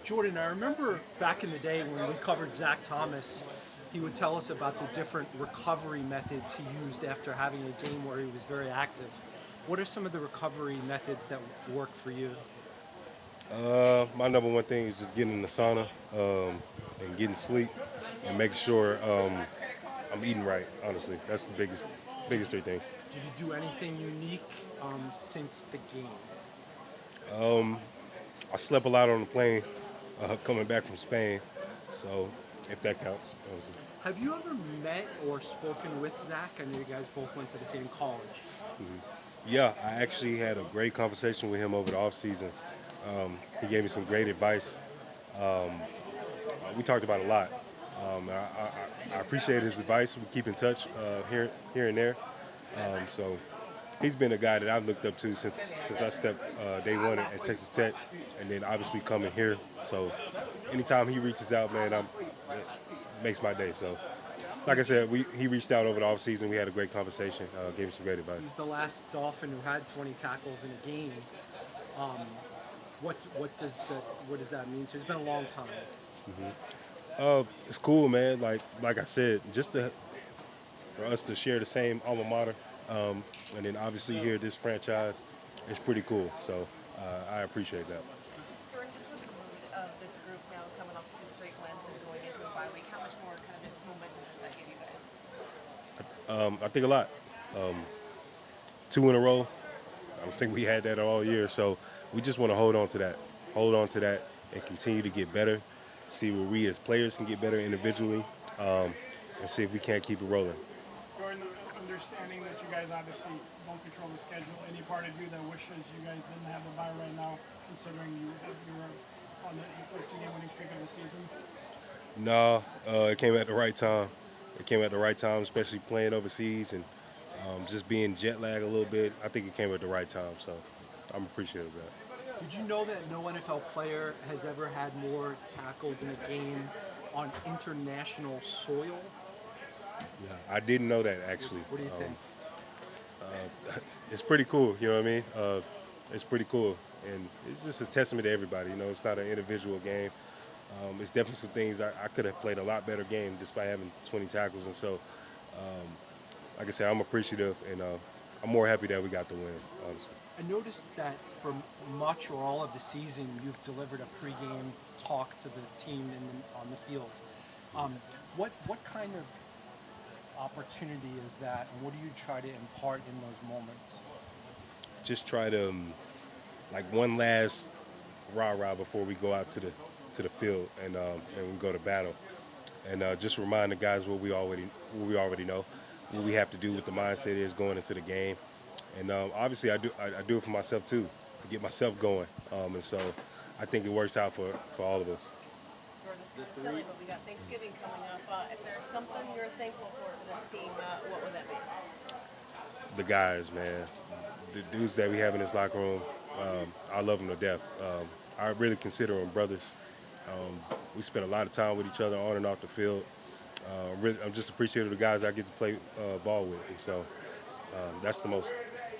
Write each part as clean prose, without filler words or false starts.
Jordyn, I remember back in the day when we covered Zach Thomas, he would tell us about the different recovery methods he used after having a game where he was very active. What are some of the recovery methods that work for you? My number one thing is just getting in the sauna and getting sleep and making sure I'm eating right. Honestly, that's the biggest three things. Did you do anything unique since the game? I slept a lot on the plane coming back from Spain, so if that counts. Honestly. Have you ever met or spoken with Zach? I know you guys both went to the same college. Yeah, I actually had a great conversation with him over the off season. He gave me some great advice. We talked about a lot. I appreciate his advice. We keep in touch here and there. So he's been a guy that I've looked up to since I stepped day one at Texas Tech, and then obviously coming here. So anytime he reaches out, man, it makes my day. So like I said, he reached out over the offseason. We had a great conversation. Gave me some great advice. He's the last Dolphin who had 20 tackles in a game. Um, what does that mean? So it's been a long time. It's cool, man. Like I said, for us to share the same alma mater, and then obviously here at this franchise, it's pretty cool. So I appreciate that. Jordan, just with the mood of this group now coming off two straight wins and going into a bye week, how much more kind of just momentum does that give you guys? I think a lot. Two in a row. I don't think we had that all year. So we just want to hold on to that, and continue to get better. See where we as players can get better individually, and see if we can't keep it rolling. Jordan, understanding that you guys obviously don't control the schedule, any part of you that wishes you guys didn't have the bye right now, considering you were on the first two-game winning streak of the season? No, it came at the right time. It came at the right time, especially playing overseas and just being jet lag a little bit. I think it came at the right time, so I'm appreciative of that. Did you know that no NFL player has ever had more tackles in a game on international soil? Yeah, I didn't know that actually. What do you think? It's pretty cool, you know what I mean? It's pretty cool, and it's just a testament to everybody. You know, it's not an individual game. It's definitely some things I could have played a lot better game despite having 20 tackles, and so, like I said, I'm appreciative, and I'm more happy that we got the win, honestly. I noticed that for much or all of the season, you've delivered a pregame talk to the team on the field. What kind of opportunity is that, and what do you try to impart in those moments? Just try to like one last rah before we go out to the field and we go to battle, and just remind the guys what we already know, what we have to do, what the mindset is going into the game, and obviously I do it for myself too, to get myself going, and so I think it works out for all of us. Jordan, it's kind of silly, but we got Thanksgiving coming up. If there's something you're thankful for this team, what would that be? The guys, man, the dudes that we have in this locker room, I love them to death. I really consider them brothers. We spend a lot of time with each other on and off the field. I'm just appreciative of the guys I get to play ball with, and so that's the most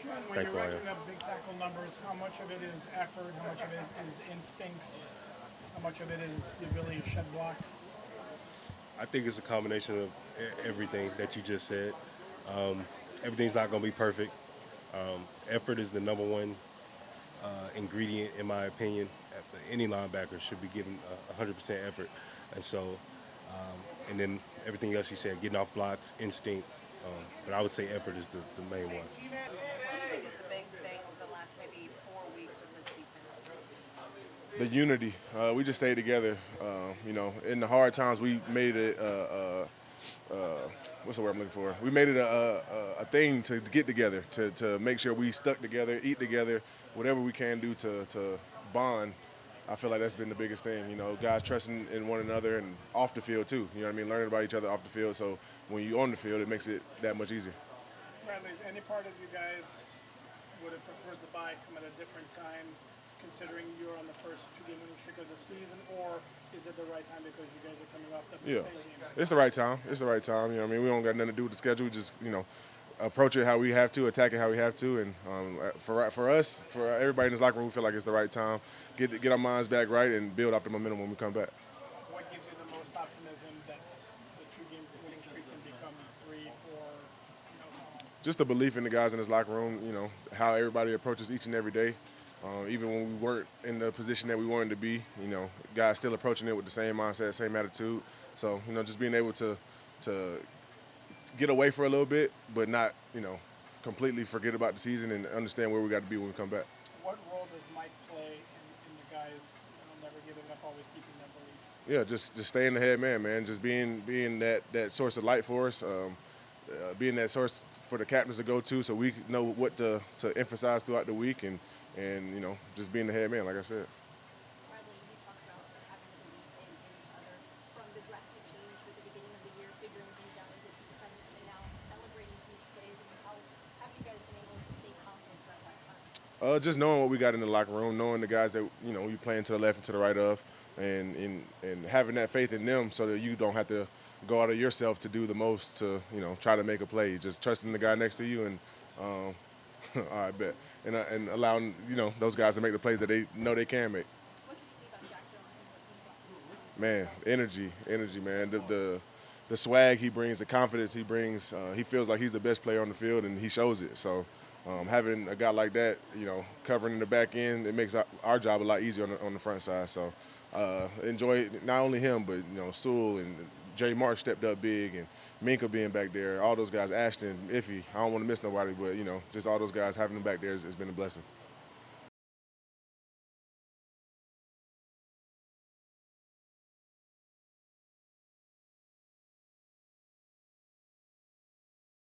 Jordan, when you're thankful I am. racking up big tackle numbers, how much of it is effort, how much of it is instincts, how much of it is the ability to shed blocks? I think it's a combination of everything that you just said. Everything's not going to be perfect. Effort is the number one ingredient, in my opinion. Any linebacker should be given 100% effort, and so, and then everything else you said, getting off blocks, instinct. But I would say effort is the main one. What do you think is the big thing over the last maybe 4 weeks with this defense? The unity. We just stayed together. In the hard times, we made it. What's the word I'm looking for? We made it a thing to get together, to make sure we stuck together, eat together, whatever we can do to bond. I feel like that's been the biggest thing. You know, guys trusting in one another and off the field too. You know what I mean? Learning about each other off the field. So when you're on the field, it makes it that much easier. Bradley, any part of you guys would have preferred the bye come at a different time, considering you're on the first two-game winning streak of the season, or is it the right time because you guys are coming off the Yeah, Spain game? it's the right time. It's the right time. You know what I mean? We don't got nothing to do with the schedule. We just, approach it how we have to, attack it how we have to, and for us, for everybody in this locker room, we feel like it's the right time. Get our minds back right and build off the momentum when we come back. What gives you the most optimism that the 2-game winning streak can become 3, 4, so on? Just the belief in the guys in this locker room, how everybody approaches each and every day. Even when we weren't in the position that we wanted to be, guys still approaching it with the same mindset, same attitude. So, just being able to get away for a little bit, but not, completely forget about the season and understand where we got to be when we come back. What role does Mike play in the guys never giving up, always keeping that belief? Yeah, just staying the head man. Just being that source of light for us, being that source for the captains to go to, so we know what to emphasize throughout the week, and just being the head man, like I said. Bradley, you talk about having the belief in each other from the drastic change with the beginning of the year, figuring things out as a defense to now celebrating huge plays. I mean, how have you guys been able to stay confident throughout that time? Just knowing what we got in the locker room, knowing the guys that you playing to the left and to the right of, and having that faith in them, so that you don't have to go out of yourself to do the most to try to make a play. Just trusting the guy next to you, and I bet, and allowing those guys to make the plays that they know they can make. What can you say about Jack Jones and what he's brought to the team? Man, energy, man. The swag he brings, the confidence he brings. He feels like he's the best player on the field, and he shows it. So having a guy like that, covering in the back end, it makes our job a lot easier on the front side. So enjoy not only him, but Sewell and Jerry Marsh stepped up big, and Minka being back there, all those guys, Ashton, Iffy. I don't want to miss nobody, but just all those guys having them back there has been a blessing.